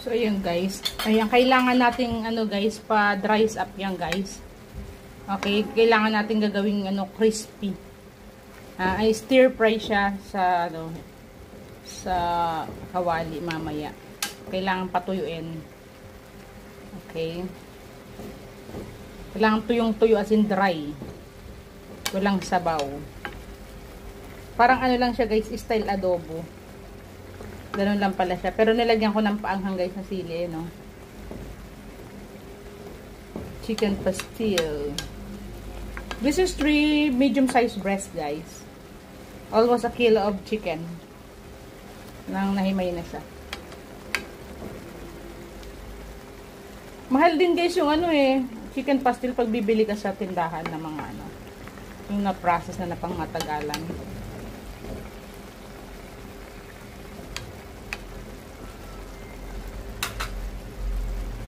So, ayan guys. Ayan, kailangan nating, ano guys, pa-dries up yan guys. Okay, kailangan natin gagawing, ano, crispy. Ay stir fry siya sa, ano, sa kawali mamaya. Kailangan patuyuin. Okay. Kailangan tuyong-tuyo as in dry. Walang sabaw. Parang ano lang siya guys, style adobo. Ganun lang pala siya. Pero nilagyan ko ng paanghang guys na sili, no? Chicken pastil. This is 3 medium-sized breast, guys. Almost a kilo of chicken. Nang nahimay na siya. Mahal din guys yung ano eh. Chicken pastil pag bibili ka sa tindahan ng mga ano. Yung na-process na napangmatagalan.